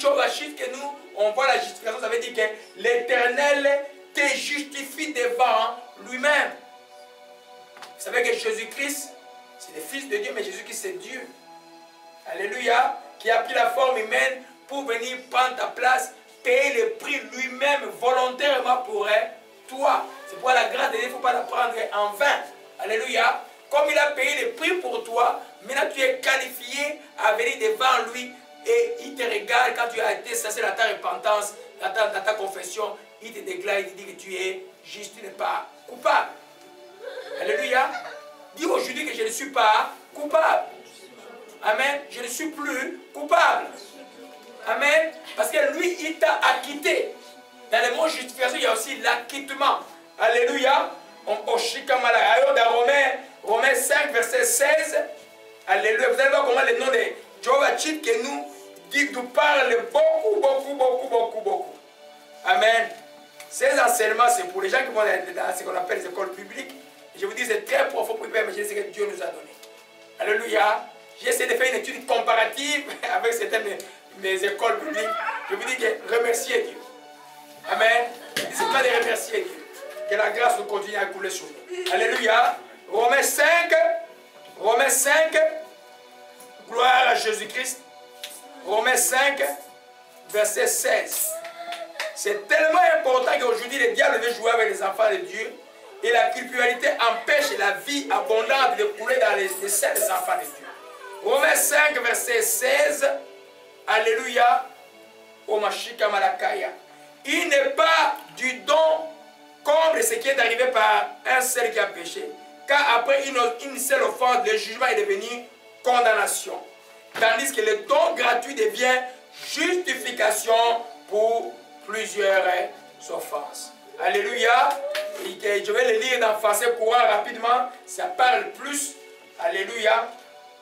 Jovachit que nous, on voit la justification, ça veut dire que l'Éternel te justifie devant lui-même. Vous savez que Jésus-Christ, c'est le Fils de Dieu, mais Jésus-Christ c'est Dieu. Alléluia, qui a pris la forme humaine pour venir prendre ta place, payer le prix lui-même volontairement pour toi. C'est pour la grâce de Dieu, il ne faut pas la prendre en vain. Alléluia. Comme il a payé le prix pour toi, maintenant tu es qualifié à venir devant lui et il te regarde quand tu as été censé dans ta repentance, dans ta confession, il te déclare, il te dit que tu es juste, tu n'es pas coupable. Alléluia. Dis aujourd'hui que je ne suis pas coupable. Amen. Je ne suis plus coupable. Amen. Parce que lui, il t'a acquitté. Dans le mot justification, il y a aussi l'acquittement. Alléluia. Dans Romains 5, verset 16. Alléluia. Vous allez voir comment le nom de Jovachit que nous parle beaucoup. Amen. Ces enseignements, c'est pour les gens qui vont dans ce qu'on appelle les écoles publiques. Je vous dis, c'est très profond pour imaginer ce que Dieu nous a donné. Alléluia. J'ai essayé de faire une étude comparative avec certaines mes écoles publiques. Je vous dis que remerciez Dieu. Amen. C'est pas de remercier Dieu. Que la grâce nous continue à couler sur nous. Alléluia. Romains 5. Gloire à Jésus-Christ. Romains 5, verset 16. C'est tellement important qu'aujourd'hui, le diable veut jouer avec les enfants de Dieu. Et la culpabilité empêche la vie abondante de couler dans les seins des enfants de Dieu. Romains 5, verset 16. Alléluia. Omashika Malakaya. Il n'est pas du don comme ce qui est arrivé par un seul qui a péché. Car après une seule offense, le jugement est devenu condamnation. Tandis que le don gratuit devient justification pour plusieurs offenses. Alléluia. Et je vais le lire dans français courant rapidement. Ça parle plus. Alléluia.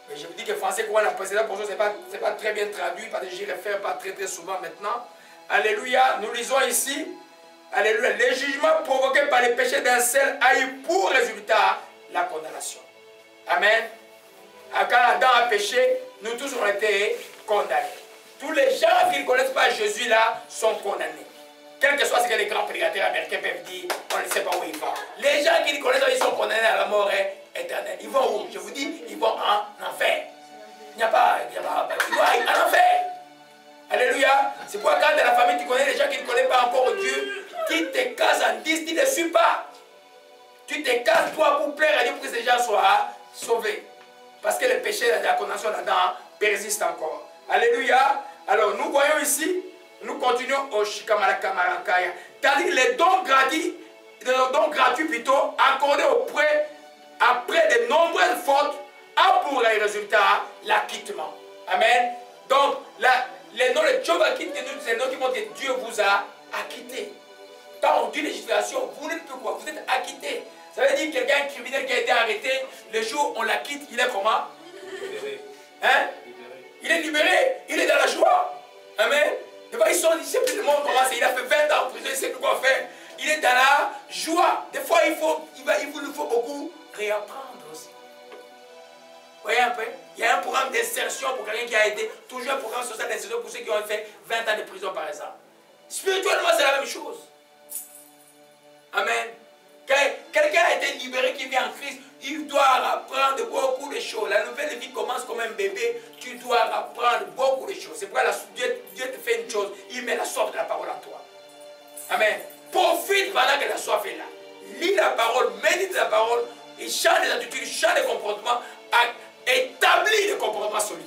Mais je vous dis que français courant, la précédente portion, ce n'est pas très bien traduit, parce que j'y réfère pas très souvent maintenant. Alléluia. Nous lisons ici. Alléluia. Les jugements provoqués par les péchés d'un seul a eu pour résultat la condamnation. Amen. Quand Adam a péché, nous tous on été condamnés. Tous les gens qui ne connaissent pas Jésus là sont condamnés. Quel que soit ce que les grands prédicateurs américains peuvent dire, on ne sait pas où ils vont. Les gens qui ne connaissent pas, ils sont condamnés à la mort éternelle. Ils vont où? Je vous dis, ils vont en enfer. Il n'y a pas, ils vont en enfer. Alléluia. C'est pourquoi quand dans la famille tu connais les gens qui ne connaissent pas encore Dieu, tu te casses en 10, tu ne suis pas. Tu te casses toi pour plaire à Dieu pour que ces gens soient sauvés. Parce que le péché de la condamnation là-dedans persiste encore. Alléluia. Alors nous voyons ici, nous continuons au Shikamalaka Marankaya. C'est-à-dire les dons gratuits plutôt, accordés après de nombreuses fautes, a pour résultat l'acquittement. Amen. Donc les noms de Jovachit, c'est les noms qui montrent que Dieu vous a acquitté. Quand on dit législation, vous n'êtes plus quoi? Vous êtes acquitté. Ça veut dire quelqu'un criminel qui a été arrêté, le jour où on l'acquitte, il est comment? Libéré. Hein? Il est libéré, il est dans la joie. Amen. Des fois, il ne sait plus le monde comment c'est. Il a fait 20 ans en prison, il ne sait plus quoi faire. Il est dans la joie. Des fois, il nous faut beaucoup réapprendre aussi. Vous voyez un peu? Il y a un programme d'insertion pour quelqu'un qui a été, toujours un programme social d'insertion pour ceux qui ont fait 20 ans de prison, par exemple. Spirituellement, c'est la même chose. Amen. Quelqu'un a été libéré qui vient en Christ, il doit apprendre beaucoup de choses. La nouvelle vie commence comme un bébé, tu dois apprendre beaucoup de choses. C'est pourquoi Dieu te fait une chose, il met la soif de la parole en toi. Amen. Profite pendant que la soif est là. Lis la parole, médite la parole, et change des attitudes, change des comportements, établis des comportements solides.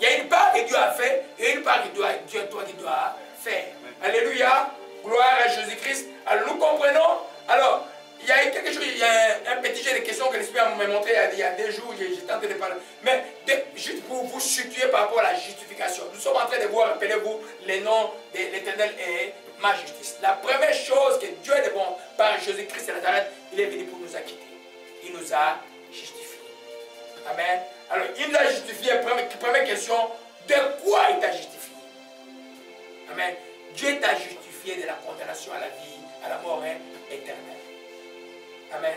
Il y a une part que Dieu a fait et une part que Dieu toi qui dois faire. Alléluia. Gloire à Jésus-Christ. Alors nous comprenons. Alors, il y a quelque chose, il y a un petit jeu de questions que l'Esprit m'a montré il y a 2 jours, j'ai tenté de parler. Mais juste pour vous situer par rapport à la justification. Nous sommes en train de vous rappeler, vous, les noms de l'Éternel et ma justice. La première chose que Dieu est bon par Jésus-Christ de Nazareth, il est venu pour nous acquitter. Il nous a justifiés. Amen. Alors, il nous a justifiés. Première question, de quoi il t'a justifié? Amen. Dieu t'a justifié de la condamnation à la vie, à la mort éternelle. Amen.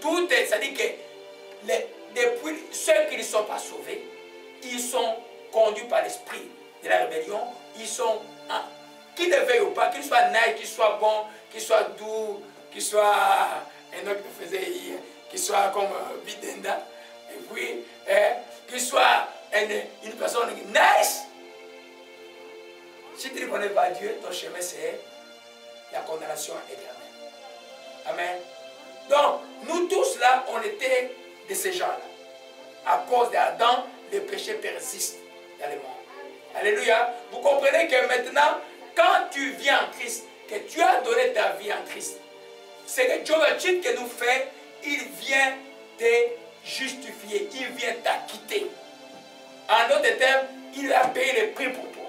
Tout est, c'est-à-dire que depuis ceux qui ne sont pas sauvés, ils sont conduits par l'Esprit de la rébellion, ils sont, qu'ils ne veuillent ou pas, qu'ils soient naïfs, qu'ils soient bons, qu'ils soient doux, qu'ils soient, un autre qui faisait hier, qu'ils soient comme Bidenda, et puis, qu'ils soient une personne nice. Si tu ne connais pas Dieu, ton chemin c'est la condamnation éternelle. Amen. Donc, nous tous là, on était de ces gens-là. À cause d'Adam, le péché persiste dans le monde. Alléluia. Vous comprenez que maintenant, quand tu viens en Christ, que tu as donné ta vie en Christ, c'est que Dieu que nous fait, il vient te justifier, il vient t'acquitter. En d'autres termes, il a payé le prix pour toi.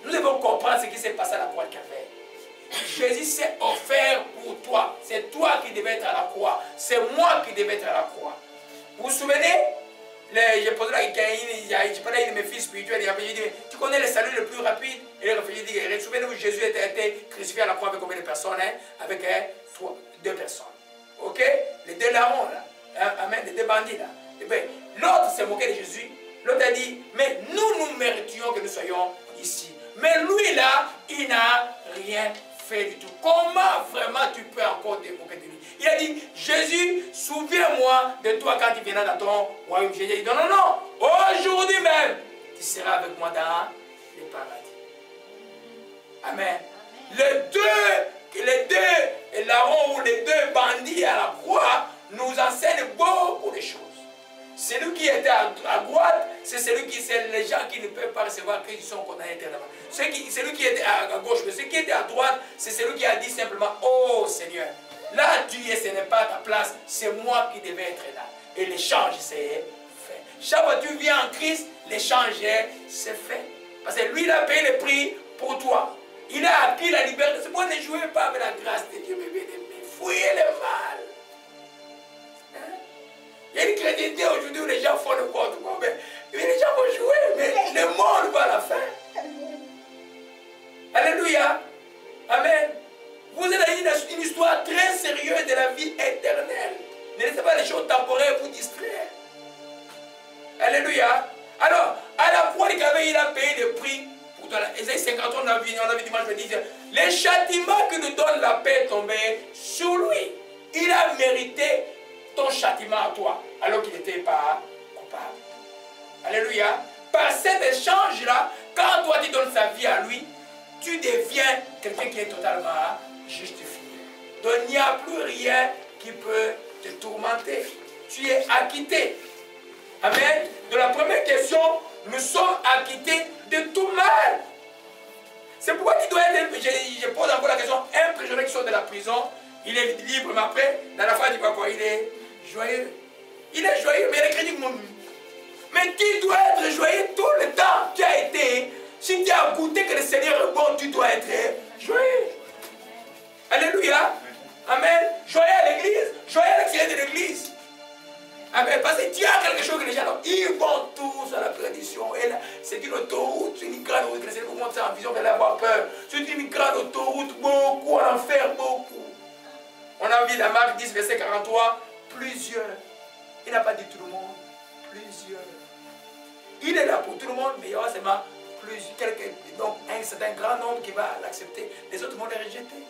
Nous devons comprendre ce qui s'est passé à la croix de Calvaire. Jésus s'est offert pour toi. C'est toi qui devais être à la croix. C'est moi qui devais être à la croix. Vous vous souvenez? J'ai posé la question, j'ai parlé de mes fils spirituels, j'ai dit, tu connais le salut le plus rapide? Et le réfugié dit, souvenez-vous, Jésus a été crucifié à la croix avec combien de personnes? Avec 2 personnes. Ok? Les 2 larrons là. Amen, les 2 bandits là. Et bien, l'autre s'est moqué de Jésus. L'autre a dit, mais nous méritions que nous soyons ici. Mais lui là, il n'a rien fait du tout. Comment vraiment tu peux encore te moquer de lui? Il a dit, Jésus, souviens-moi de toi quand tu viendras dans ton royaume. Jésus a dit, non, non, non, aujourd'hui même, tu seras avec moi dans le paradis. Amen. Les deux larrons ou les 2 bandits à la croix nous enseignent beaucoup de choses. Celui qui était à droite, c'est les gens qui ne peuvent pas recevoir Christ, qui sont condamnés éternellement. Celui qui était à gauche, mais celui qui était à droite, c'est celui qui a dit simplement, oh Seigneur, là tu es, ce n'est pas ta place, c'est moi qui devais être là. Et l'échange s'est fait. Chaque fois que tu viens en Christ, l'échange s'est fait. Parce que lui, il a payé le prix pour toi. Il a acquis la liberté. C'est pourquoi ne jouez pas avec la grâce de Dieu, mais fouillez le mal. Il y a une chrétienté aujourd'hui où les gens font n'importe quoi. Mais les gens vont jouer, mais le monde va la faire. Alléluia. Amen. Vous êtes dans une histoire très sérieuse de la vie éternelle. Ne laissez pas les choses temporaires vous distraire. Alléluia. Alors, à la croix, il a payé le prix pour toi. Ésaïe 50, on a vu dimanche, je dis, les châtiments que nous donne la paix est tombé sur lui. Il a mérité ton châtiment à toi, alors qu'il n'était pas coupable. Alléluia. Par cet échange-là, quand toi tu donnes sa vie à lui, tu deviens quelqu'un qui est totalement justifié. Donc il n'y a plus rien qui peut te tourmenter. Tu es acquitté. Amen. De la première question, nous sommes acquittés de tout mal. C'est pourquoi tu dois être, je pose encore la question, un prisonnier qui sort de la prison, il est libre, mais après, dans la fin du quoi, il est joyeux. Il est joyeux, mais il est critique. Mais tu dois être joyeux tout le temps. Tu as été, si tu as goûté que le Seigneur est bon, tu dois être joyeux. Alléluia. Amen. Joyeux à l'église, joyeux à l'extérieur de l'église. Amen. Parce que tu as quelque chose que les gens, ils vont tous à la prédiction. Et là, c'est une autoroute, c'est une grande route que le Seigneur vous montre ça en vision, vous allez avoir peur. C'est une grande autoroute, beaucoup en enfer, beaucoup. On a vu la Marc 10, verset 43, plusieurs. Il n'a pas dit tout le monde, plusieurs. Il est là pour tout le monde, mais il y aura seulement plusieurs. Donc, c'est un grand nombre qui va l'accepter. Les autres vont les rejeter.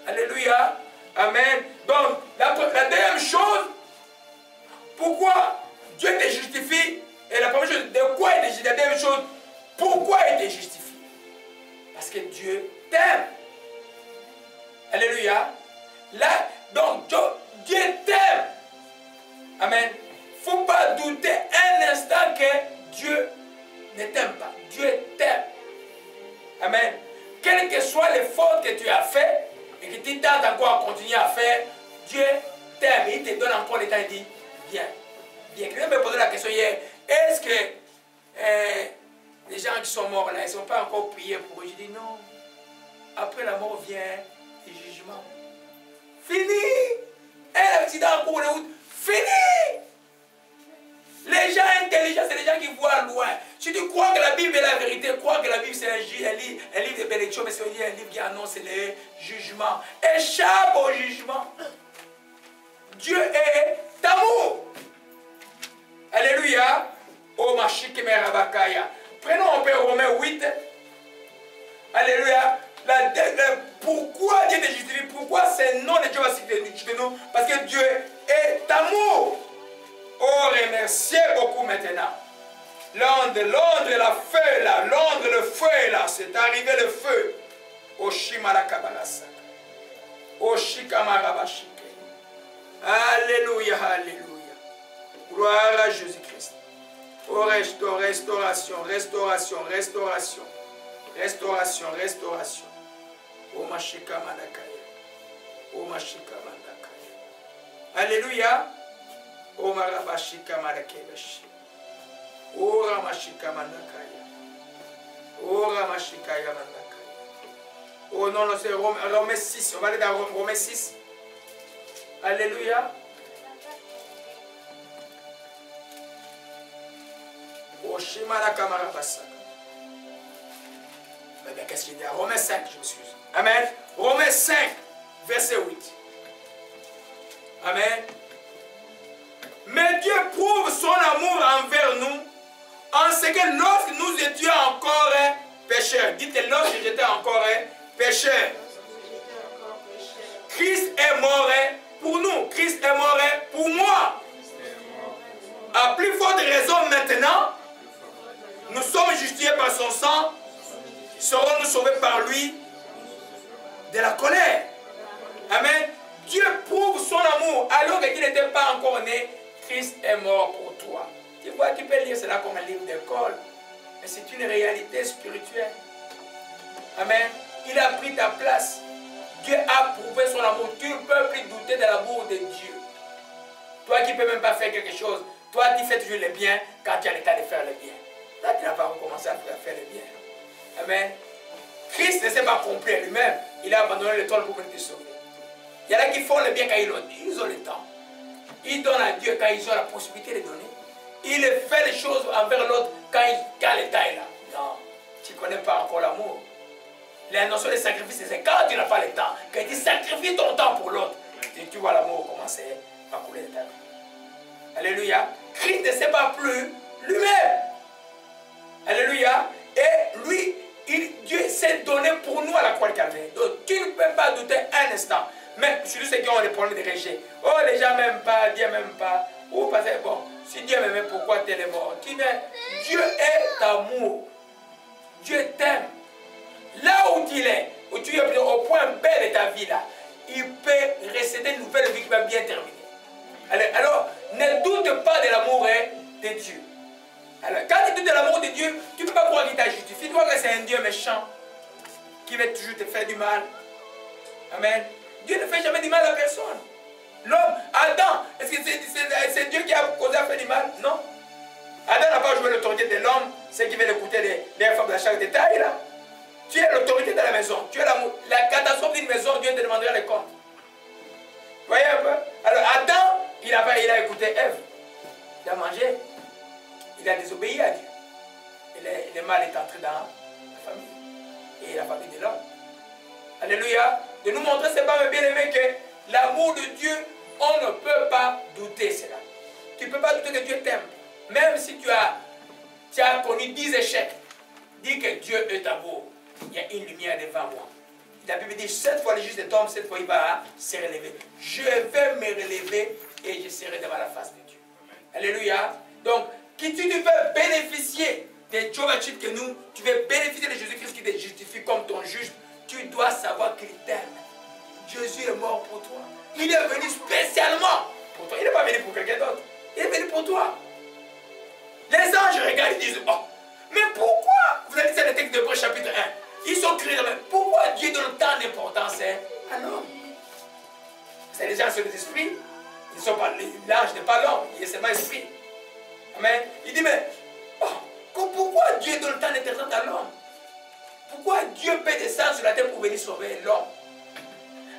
Alléluia. Amen. Donc, la deuxième chose, pourquoi Dieu te justifie? Et la première chose, de quoi il te justifie? La deuxième chose, pourquoi il te justifie? Parce que Dieu t'aime. Alléluia. Là, donc, Dieu t'aime. Amen. Il ne faut pas douter un instant que Dieu ne t'aime pas. Dieu t'aime. Amen. Quelles que soient les fautes que tu as faites et que tu tentes encore à continuer à faire, Dieu t'aime. Il te donne encore le temps et dit, viens. Viens. Quelqu'un me posait la question hier, est-ce que les gens qui sont morts là, ils ne sont pas encore priés pour eux? Je dis non. Après la mort vient le jugement. Fini. Un accident en cours de route. Fini. Les gens intelligents, c'est les gens qui voient loin. Si tu crois que la Bible est la vérité, crois que la Bible c'est un livre de bénédiction, mais c'est un livre qui annonce les jugements. Échappe au jugement. Dieu est amour. Alléluia. Oh, Machik Merabakaya. Prenons nous, parce que Dieu est amour. Oh, remerciez beaucoup maintenant. L'onde, la feu là, l'onde, le feu est là, c'est arrivé le feu. Oshimarakabalasa. Oshikamarabashike. Alléluia, alléluia. Gloire à Jésus-Christ. Oh, restauration, restauration, restauration. Restauration, restauration. Oh, Mashika Manakaya. Oh, Mashika Manakaya. Alléluia. Oh, Marabashika Manakebashi. Oh, Ramashika Manakaya. Oh, Ramashika Manakaya. Oh, non, non, c'est Romains 6. On va aller dans Romains 6. Alléluia. Oh, Shimala Kamarabasaka. Mais qu'est-ce qu'il dit? Romains 5, je m'excuse. Amen. Romains 5, verset 8. Amen. Mais Dieu prouve son amour envers nous en ce que lorsque nous étions encore pécheurs, dites lorsque j'étais encore pécheur, Christ est mort pour nous. Christ est mort pour moi. À plus forte raison maintenant, nous sommes justifiés par son sang. Serons-nous sauvés par lui de la colère? Amen. Dieu prouve son amour alors qu'il n'était pas encore né. Christ est mort pour toi. Tu vois, tu peux lire cela comme un livre d'école, mais c'est une réalité spirituelle. Amen. Il a pris ta place. Dieu a prouvé son amour. Tu ne peux plus douter de l'amour de Dieu. Toi qui ne peux même pas faire quelque chose, toi qui fais toujours le bien quand tu as l'état de faire le bien. Là, tu n'as pas recommencé à faire le bien. Amen. Christ ne s'est pas compris lui-même. Il a abandonné le trône pour venir te sauver. Il y en a qui font le bien quand ils ont le temps. Ils donnent à Dieu quand ils ont la possibilité de donner. Il fait les choses envers l'autre quand l'état est là. Non, tu ne connais pas encore l'amour. La notion de sacrifice, c'est quand tu n'as pas le temps. Quand tu sacrifies ton temps pour l'autre, tu vois l'amour commencer à couler de ta vie. Alléluia. Christ ne sait pas plus lui-même. Alléluia. Et lui, Dieu s'est donné pour nous à la croix de Calvaire. Donc tu ne peux pas douter un instant. Mais surtout ceux qui ont des problèmes de rejet. Oh, les gens m'aiment pas, Dieu m'aime pas. Ou parce que bon, si Dieu m'aimait, pourquoi tu es mort? Dieu est amour. Dieu t'aime. Là où tu es, où tu es au point bel de ta vie là, il peut rester une nouvelle vie qui va bien terminer. Alors ne doute pas de l'amour de Dieu. Alors, quand tu doutes de l'amour de Dieu, tu ne peux pas croire qu'il t'a justifié. Tu vois que c'est un Dieu méchant qui veut toujours te faire du mal. Amen. Dieu ne fait jamais du mal à personne. L'homme, Adam, est-ce que c'est Dieu qui a causé à faire du mal? Non. Adam n'a pas joué l'autorité de l'homme, c'est qui veut écouter les femmes de chaque détail là. Tu es l'autorité de la maison. Tu es la catastrophe d'une maison, Dieu te demandera les comptes. Vous voyez un peu? Alors Adam, il a écouté Ève. Il a mangé. Il a désobéi à Dieu. Et le mal est entré dans la famille. Et la famille de l'homme. Alléluia. De nous montrer, c'est pas bien aimé que l'amour de Dieu, on ne peut pas douter cela. Tu ne peux pas douter que Dieu t'aime. Même si tu as connu 10 échecs, dis que Dieu est amour. Il y a une lumière devant moi. La Bible dit, 7 fois le juste tombe, 7 fois il va se relever. Je vais me relever et je serai devant la face de Dieu. Alléluia. Donc, si tu veux bénéficier des Tchouvachites que nous, tu veux bénéficier de Jésus-Christ qui te justifie comme ton juge, tu dois savoir qu'il t'aime. Jésus est mort pour toi. Il est venu spécialement pour toi. Il n'est pas venu pour quelqu'un d'autre. Il est venu pour toi. Les anges regardent et disent, oh, mais pourquoi? Vous avez dit ça dans le texte de Hébreux chapitre 1. Ils sont criés, mais pourquoi Dieu donne tant d'importance à l'homme? C'est les gens sur les esprits. Ils ne sont pas, l'ange n'est pas l'homme, il est seulement l'esprit. Amen. Il dit, mais oh, pourquoi Dieu donne tant d'importance à l'homme? Pourquoi Dieu peut descendre sur la terre pour venir sauver l'homme?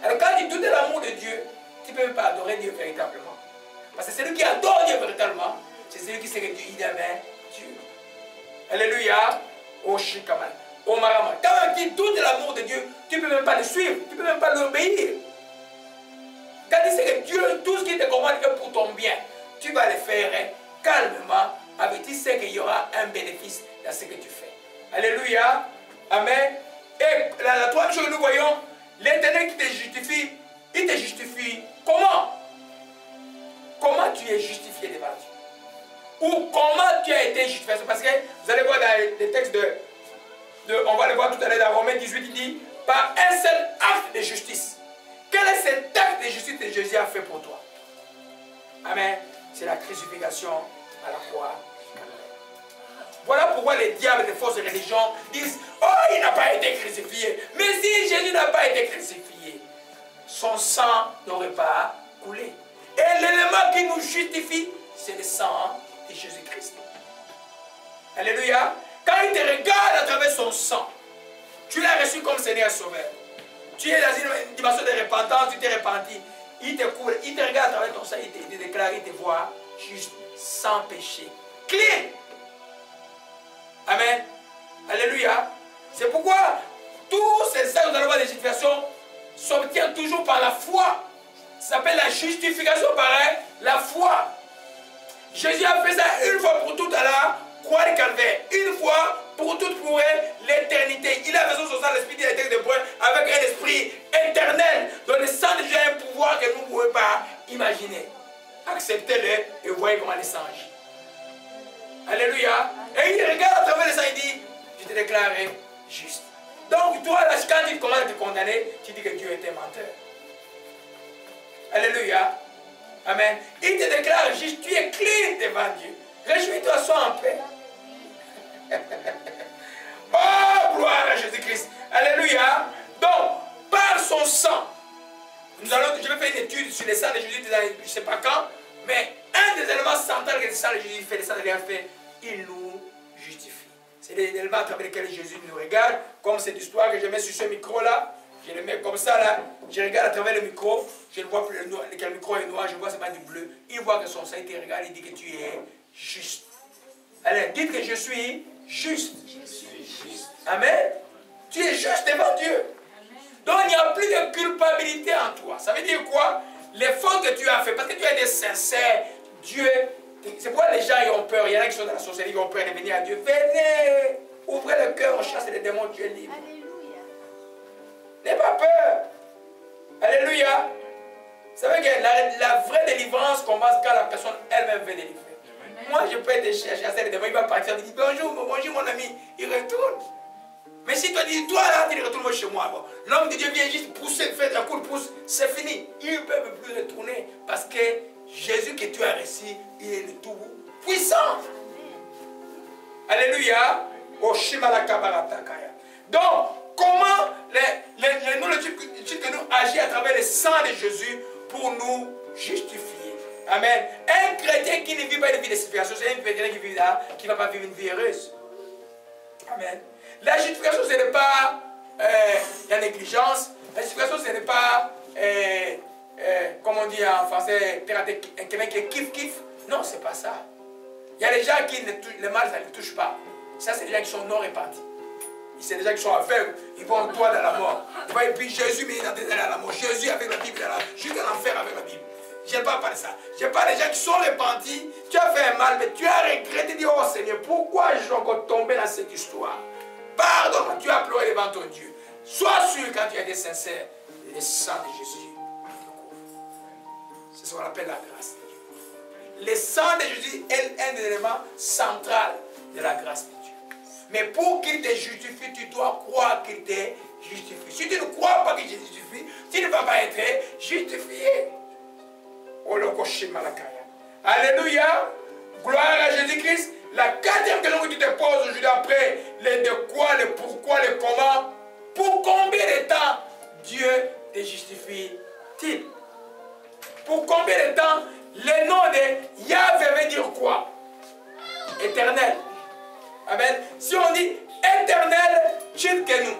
Alors quand tu doutes de l'amour de Dieu, tu ne peux même pas adorer Dieu véritablement. Parce que celui qui adore Dieu véritablement, c'est celui qui sait que Dieu, il aime Dieu. Alléluia. Oh Shikaman. Oh Marama. Quand tu doutes de l'amour de Dieu, tu ne peux même pas le suivre. Tu ne peux même pas l'obéir. Quand tu sais que Dieu, tout ce qui te commande est pour ton bien, tu vas le faire calmement, avec tu sais qu'il y aura un bénéfice dans ce que tu fais. Alléluia. Amen. Et la troisième chose que nous voyons, l'Éternel qui te justifie, il te justifie comment? tu es justifié devant Dieu. Ou comment tu as été justifié. Parce que vous allez voir dans les textes on va le voir tout à l'heure dans Romains 18, il dit, par un seul acte de justice. Quel est cet acte de justice que Jésus a fait pour toi? Amen. C'est la crucifixion à la croix. Voilà pourquoi les diables des fausses religions disent, oh, il n'a pas été crucifié. Mais si Jésus n'a pas été crucifié, son sang n'aurait pas coulé. Et l'élément qui nous justifie, c'est le sang de Jésus-Christ. Alléluia. Quand il te regarde à travers son sang, tu l'as reçu comme Seigneur Sauveur. Tu es dans une dimension de repentance, tu t'es repenti. Il te coule, il te regarde à travers ton sang, il te déclare, il te voit juste, sans péché. Clean. Amen. Alléluia. C'est pourquoi tous ces actes, nous allons voir des justifications, s'obtiennent toujours par la foi. Ça s'appelle la justification par la foi. Jésus a fait ça une fois pour toutes à la croix de Calvaire. Une fois pour toutes pour l'éternité. Il a besoin de son sang, l'esprit des textes de Paul, avec un esprit éternel. Donc le sang de Dieu a un pouvoir que nous ne pouvons pas imaginer. Acceptez-le et voyez comment il change. Alléluia. Et il regarde à travers le sang, il dit, je te déclarerai juste. Donc toi, là, quand il commence à te condamner, tu dis que Dieu était menteur. Alléluia. Amen. Il te déclare juste, tu es clean devant Dieu. Réjouis-toi, sois en paix. Oh, gloire à Jésus-Christ. Alléluia. Donc, par son sang, je vais faire une étude sur le sang de Jésus, je ne sais pas quand, mais un des éléments centraux que le sang de Jésus fait, le sang de Jésus fait, il nous justifie. C'est l'élément à travers lequel Jésus nous regarde, comme cette histoire que je mets sur ce micro-là. Je le mets comme ça là, je regarde à travers le micro, je ne vois plus le micro est noir, je vois seulement du bleu. Il voit que son sang, il te regarde, il dit que tu es juste. Allez, dites que je suis juste. Je suis juste. Amen. Tu es juste devant Dieu. Donc il n'y a plus de culpabilité en toi. Ça veut dire quoi? Les fautes que tu as fait, parce que tu as été sincère, Dieu, c'est pourquoi les gens ils ont peur. Il y en a qui sont dans la sorcellerie, ils ont peur de venir à Dieu. Venez, ouvrez le cœur, on chasse les démons, Dieu est libre. N'aie pas peur. Alléluia. Vous savez que la vraie délivrance commence quand la personne elle-même veut délivrer. Moi, je peux être chasser les démons, il va partir, il dit bonjour mon ami, il retourne. Mais si toi dis, toi là, tu retournes chez moi. Bon, l'homme de Dieu vient juste pousser, faire un coup de pouce, c'est fini. Il ne peut plus retourner parce que Jésus que tu as reçu, il est le tout puissant. Alléluia. Donc, comment l'étude que nous agit à travers le sang de Jésus pour nous justifier. Amen. Un chrétien qui ne vit pas une vie de justification, c'est un chrétien qui vit là, qui ne va pas vivre une vie heureuse. Amen. La justification, ce n'est pas la négligence. La justification, ce n'est pas, comme on dit en français, quelqu'un qui est kiff-kiff. Non, ce n'est pas ça. Il y a des gens qui le mal, ça ne les touche pas. Ça, c'est des gens qui sont non repentis. C'est des gens qui sont aveugles, ils vont toi dans la mort. Et puis Jésus met dans la mort. Jésus avec la Bible, juste dans l'enfer avec la Bible. Je n'ai pas parlé de ça. Je parle des gens qui sont repentis. Tu as fait un mal, mais tu as regretté. Dis, oh Seigneur, pourquoi je suis encore tombé dans cette histoire? Pardonne, tu as pleuré devant ton Dieu. Sois sûr quand tu as été sincère. Le sang de Jésus. C'est ce qu'on appelle la grâce de Dieu. Le sang de Jésus est un des éléments central de la grâce de Dieu. Mais pour qu'il te justifie, tu dois croire qu'il te justifie. Si tu ne crois pas qu'il te justifie, tu ne vas pas être justifié. Alléluia. Gloire à Jésus-Christ. La quatrième question que tu te poses aujourd'hui après, le de quoi, le pourquoi, le comment, pour combien de temps Dieu te justifie-t-il? Pour combien de temps le nom de Yahvé veut dire quoi? Éternel. Amen. Si on dit éternel, Tchilkenu,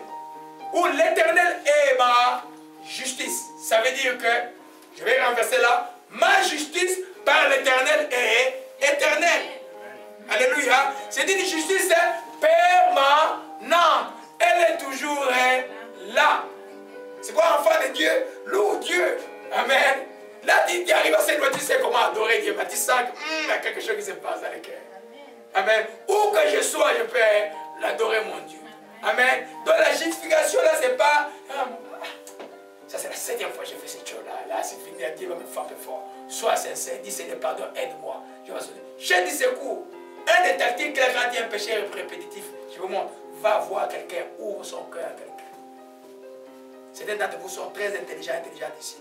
ou l'éternel est ma justice, ça veut dire que, je vais renverser là, ma justice par l'éternel est éternelle. Alléluia. C'est une justice permanente. Elle est toujours là. C'est quoi, enfant de Dieu? Loue Dieu. Amen. Là, tu arrives à cette loi, tu sais comment adorer Dieu. Tu sens qu'il y a quelque chose qui se passe dans le cœur. Amen. Où que je sois, je peux l'adorer, mon Dieu. Amen. Donc la justification, là, c'est pas... Ça, c'est la 7e fois que j'ai fait cette chose-là. Là, c'est fini, Dieu va me frapper fort. Sois sincère, dis Seigneur, pardon, aide-moi. J'ai dit secours. Un des tactiques, quand il y a un péché répétitif, je vous montre, va voir quelqu'un, ouvre son cœur à quelqu'un. Certains d'entre vous sont très intelligentes ici.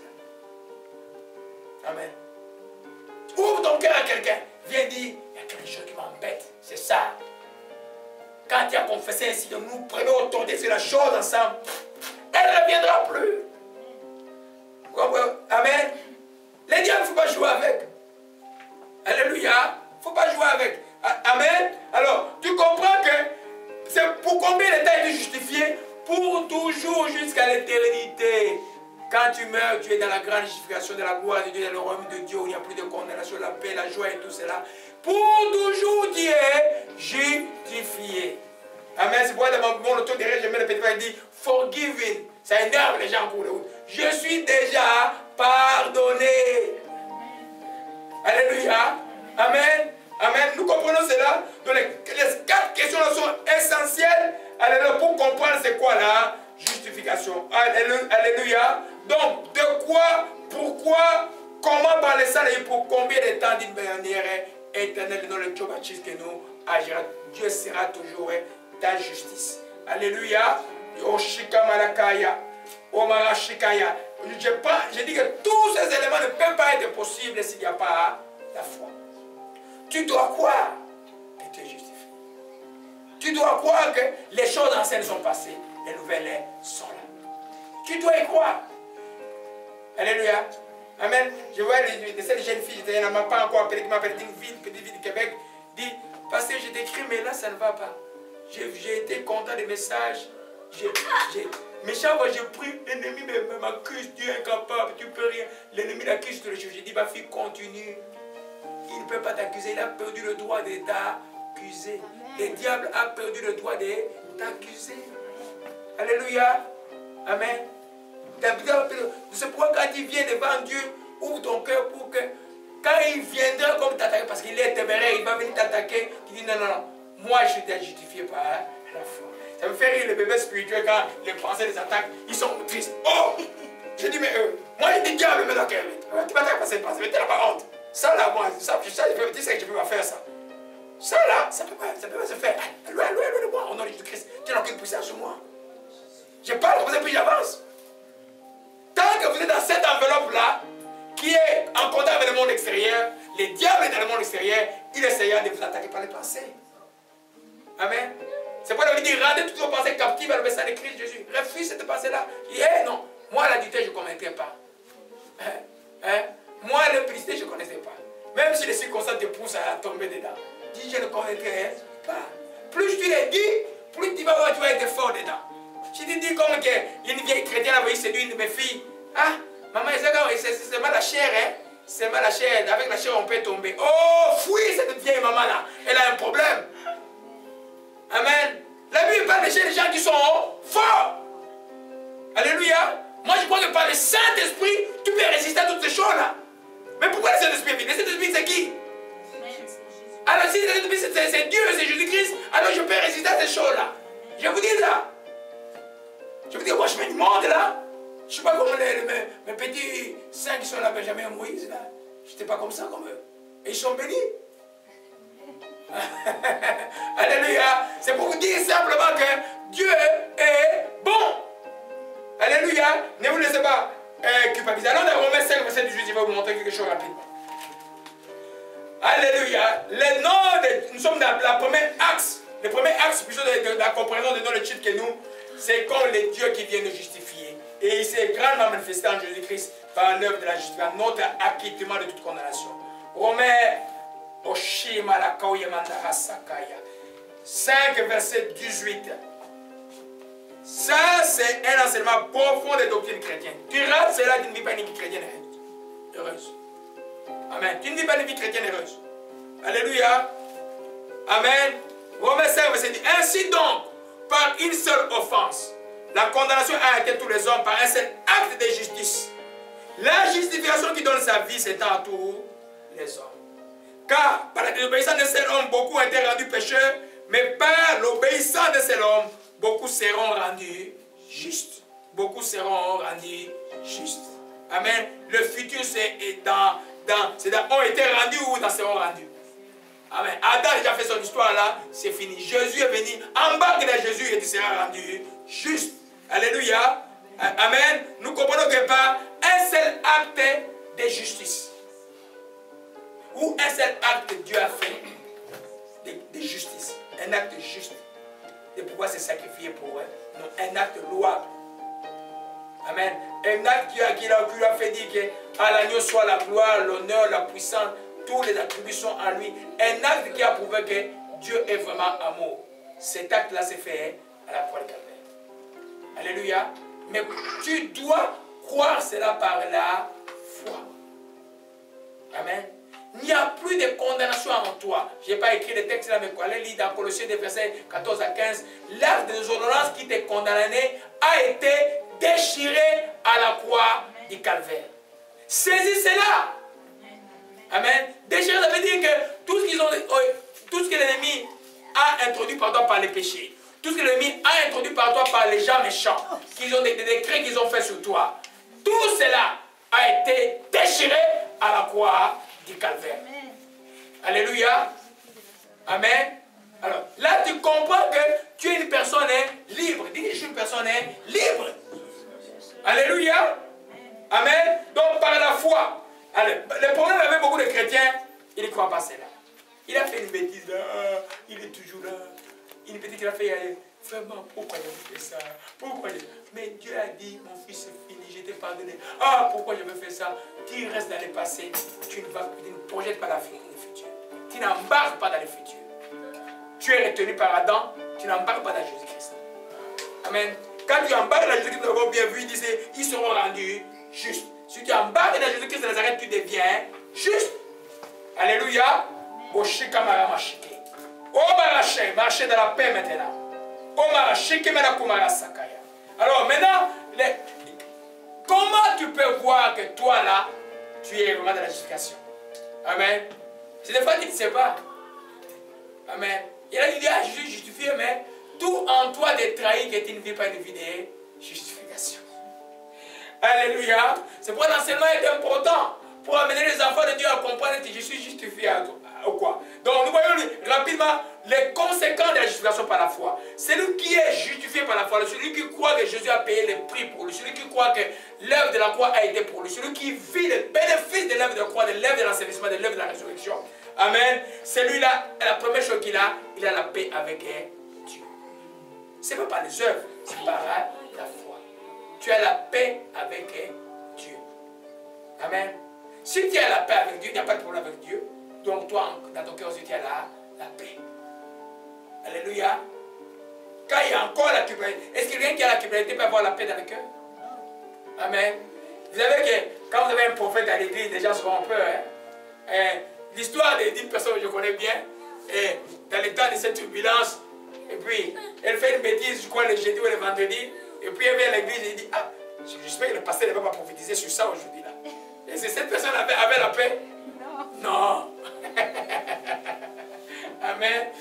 Là. Amen. Ouvre ton cœur à quelqu'un. Viens dire, il y a quelque chose qui m'embête. C'est ça. Quand tu as confessé ainsi, que nous prenons autorité sur la chose ensemble, elle ne reviendra plus. Amen. Les diables, il ne faut pas jouer avec. Alléluia. Il ne faut pas jouer avec. Amen. Alors, tu comprends que c'est pour combien de temps il est justifié? Pour toujours jusqu'à l'éternité. Quand tu meurs, tu es dans la grande justification de la gloire de Dieu, dans le royaume de Dieu, où il n'y a plus de condamnation, la paix, la joie et tout cela. Pour toujours, tu es justifié. Amen. C'est pourquoi dans mon auto derrière, je mets le petit point, il dit forgiving. Ça énerve les gens pour le route. Je suis déjà pardonné. Alléluia. Amen. Amen. Nous comprenons cela. Donc les 4 questions là sont essentielles. Alléluia. Pour comprendre c'est quoi la justification. Alléluia. Donc, de quoi, pourquoi, comment parler ça et pour combien de temps d'une manière éternelle dans le Tchobachis que nous agira. Dieu sera toujours ta justice. Alléluia. Oshika Malakaya. Omara Shikaya. Je dis que tous ces éléments ne peuvent pas être possibles s'il n'y a pas la foi. Tu dois croire que tu es justifié. Tu dois croire que les choses anciennes sont passées, les nouvelles sont là. Tu dois y croire. Alléluia. Amen. Je vois cette jeune fille, elle ne m'a pas encore appelé, qui m'appelle une petite ville de Québec, dit, parce que j'ai écrit, mais là ça ne va pas. J'ai été content des messages. Mais chaque fois j'ai pris, l'ennemi m'accuse, Dieu est incapable, tu peux rien. L'ennemi l'accuse tous les jours. J'ai dit, ma fille, continue. Il ne peut pas t'accuser, il a perdu le droit de t'accuser. Le diable a perdu le droit de t'accuser. Alléluia. Amen. C'est pourquoi quand il vient devant Dieu, ouvre ton cœur pour que, quand il viendra comme t'attaquer, parce qu'il est téméraire, il va venir t'attaquer, tu dis non, non, non, moi je t'ai justifié par la foi. Ça me fait rire les bébés spirituels quand les pensées les attaquent, ils sont tristes. Oh! Je dis, mais moi je dis diable, mais dans quel tu m'attaques par cette pensée, mais tu n'as pas honte. Ça là, moi, tu sais que je peux pas faire ça. Ça là, ça peut pas se faire. Loin de moi, au nom de Jésus-Christ. Tu n'as aucune puissance sur moi. Je parle comme ça, puis j'avance. Tant que vous êtes dans cette enveloppe-là, qui est en contact avec le monde extérieur, les diables dans le monde extérieur, il essayera de vous attaquer par les pensées. Amen. C'est pourquoi il dit, rendez toutes vos pensées captives à l'obéissance de Christ Jésus. Refuse cette pensée-là. Il dit, non, moi l'adultère, je ne connaissais pas. Moi l'impudicité, je ne connaissais pas. Même si les circonstances te poussent à tomber dedans. Dis, je ne connaissais pas. Plus tu les dis, plus tu vas être fort dedans. Je te dis comme une vieille chrétienne a voulu séduire une de mes filles. Ah, maman, c'est mal la chair, hein? C'est mal la chair. Avec la chair, on peut tomber. Oh, fouille cette vieille maman-là. Elle a un problème. Amen. La Bible parle de chez les gens qui sont forts. Alléluia. Moi, je crois que par le Saint-Esprit, tu peux résister à toutes ces choses-là. Mais pourquoi le Saint-Esprit vit? Le Saint-Esprit, c'est qui? Alors, si le Saint-Esprit, c'est Dieu, c'est Jésus-Christ, alors je peux résister à ces choses-là. Je vous dis ça. Je veux dire, moi je fais du monde là. Je ne suis pas comme mes petits saints qui sont là, Benjamin et Moïse là. Je n'étais pas comme ça comme eux. Et ils sont bénis. Alléluia. C'est pour vous dire simplement que Dieu est bon. Alléluia. Ne vous laissez pas culpabiliser. Allons dans Romains 5, verset 18, je vais vous montrer quelque chose rapidement. Alléluia. Nous sommes dans la première axe. Le premier axe plutôt de la compréhension de dans le titre que nous, c'est comme les dieux qui viennent nous justifier. Et il s'est grandement manifesté en Jésus-Christ par l'œuvre de la justification, notre acquittement de toute condamnation. Romains 5, verset 18. Ça, c'est un enseignement profond des doctrines chrétiennes. Tu rates cela, tu ne vis pas une vie chrétienne heureuse. Amen. Tu ne vis pas une vie chrétienne heureuse. Alléluia. Amen. Romains 5, verset 10. Ainsi donc, par une seule offense, la condamnation a été tous les hommes par un seul acte de justice. La justification qui donne sa vie s'étend à tous les hommes. Car par la désobéissance d'un seul homme, beaucoup ont été rendus pécheurs, mais par l'obéissance d'un seul homme, beaucoup seront rendus justes. beaucoup seront rendus justes. Amen. Le futur, c'est ont été rendus ou dans seront rendus. Amen. Adam a déjà fait son histoire là, c'est fini. Jésus est venu, embarque dans Jésus et tu seras rendu juste. Alléluia. Amen. Nous comprenons que par un seul acte de justice, ou un seul acte que Dieu a fait de justice, un acte juste, de pouvoir se sacrifier pour eux, non, un acte louable. Amen. Un acte qui lui a fait dire qu'à l'agneau soit la gloire, l'honneur, la puissance, toutes les attributs sont en lui. Un acte qui a prouvé que Dieu est vraiment amour. Cet acte-là s'est fait à la croix de Calvaire. Alléluia. Mais tu dois croire cela par la foi. Amen. Il n'y a plus de condamnation en toi. Je n'ai pas écrit le texte là, mais allez lire dans Colossiens des versets 14 à 15. L'acte de déshonorance qui te condamnait a été déchiré à la croix du Calvaire. Saisis cela. Amen. Déchiré, ça veut dire que tout ce que l'ennemi a introduit par toi par les péchés, tout ce que l'ennemi a introduit par toi par les gens méchants, qu'ils ont des décrets qu'ils ont fait sur toi, tout cela a été déchiré à la croix du Calvaire. Alléluia. Amen. Alors, là, tu comprends que tu es une personne libre. Dis que je suis une personne libre. Alléluia. Amen. Donc, par la foi. Alors, le problème avec beaucoup de chrétiens, ils ne croient pas cela. Il a fait une bêtise là, il est toujours là. Une bêtise qu'il a fait, vraiment, pourquoi j'ai fait ça? Pourquoi Mais Dieu a dit, mon fils, c'est fini, je t'ai pardonné. Ah, pourquoi je me fais ça? Tu restes dans le passé, tu ne projettes pas le futur. Tu n'embarques pas dans le futur. Tu es retenu par Adam, tu n'embarques pas dans Jésus-Christ. Amen. Quand tu embarques dans Jésus-Christ, nous l'avons bien vu, il disait, ils seront rendus justes. Si tu embarques dans Jésus-Christ de Nazareth, tu deviens juste. Alléluia. Marchez dans la paix maintenant. Alors maintenant, comment tu peux voir que toi là, tu es vraiment dans la justification? Amen. C'est des fois tu ne sais pas. Amen. Il a dit, je suis justifié, mais tout en toi te trahit que tu ne vis pas une vie de justification. Alléluia. C'est pourquoi l'enseignement est important pour amener les enfants de Dieu à comprendre que je suis justifié ou quoi. Donc nous voyons rapidement les conséquences de la justification par la foi. Celui qui est justifié par la foi, celui qui croit que Jésus a payé le prix pour lui, celui qui croit que l'œuvre de la croix a été pour lui, celui qui vit le bénéfice de l'œuvre de la croix, de l'œuvre de l'enseignement, de l'œuvre de la résurrection. Amen. Celui-là, la première chose qu'il a, il a la paix avec Dieu. Ce n'est pas par les œuvres, c'est par la foi. Tu as la paix avec Dieu. Amen. Si tu as la paix avec Dieu, il n'y a pas de problème avec Dieu. Donc toi, dans ton cœur aussi, tu as la paix. Alléluia. Quand il y a encore la culpabilité, est-ce que quelqu'un qui a la culpabilité peut avoir la paix dans le cœur? Amen. Vous savez que quand vous avez un prophète à l'église, les gens seront peur. L'histoire d'une personne que je connais bien, dans le temps de cette turbulence, et puis elle fait une bêtise, je crois, le jeudi ou le vendredi, et puis elle vient à l'église et elle dit, ah, j'espère que le pasteur ne va pas prophétiser sur ça aujourd'hui là. Et c'est cette personne avait la paix? Non. Non. Amen.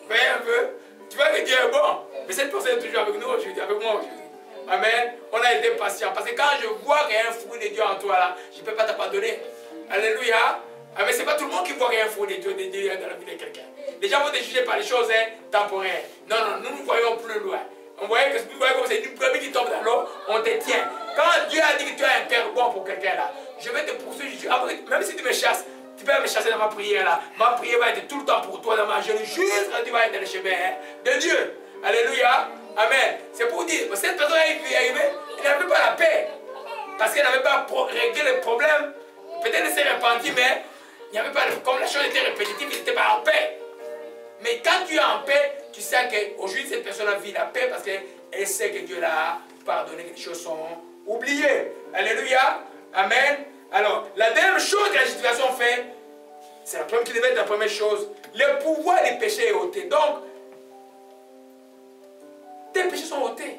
Voyez un peu. Tu vois que Dieu est bon. Mais cette personne est toujours avec nous aujourd'hui, avec moi aujourd'hui. Amen. On a été patient. Parce que quand je vois qu'il y a un fruit de Dieu en toi là, je ne peux pas t'abandonner. Alléluia. Mais ce n'est pas tout le monde qui voit qu'il y a un fruit de Dieu dans la vie de quelqu'un. Les gens vont te juger par les choses temporaires. Non, non, nous voyons plus loin. On voyait que nous voyons comme c'est une première qui tombe dans l'eau, on te tient. Quand Dieu a dit que tu as un cœur bon pour quelqu'un là, je vais te poursuivre. Même si tu me chasses, tu peux me chasser dans ma prière là. Ma prière va être tout le temps pour toi dans ma jeune. Juste quand tu vas être dans le chemin de Dieu. Alléluia. Amen. C'est pour dire, cette personne est arrivée, elle n'avait pas la paix. Parce qu'elle n'avait pas réglé le problème. Peut-être elle s'est repentie, mais il n'y avait pas, comme la chose était répétitive, il n'était pas en paix. Mais quand tu es en paix, tu sais qu'aujourd'hui cette personne a vit la paix parce qu'elle sait que Dieu l'a pardonné, que les choses sont oubliées. Alléluia. Amen. Alors, la deuxième chose que la justification fait, c'est la première qui devait être la première chose. Le pouvoir des péchés est ôté. Donc, tes péchés sont ôtés.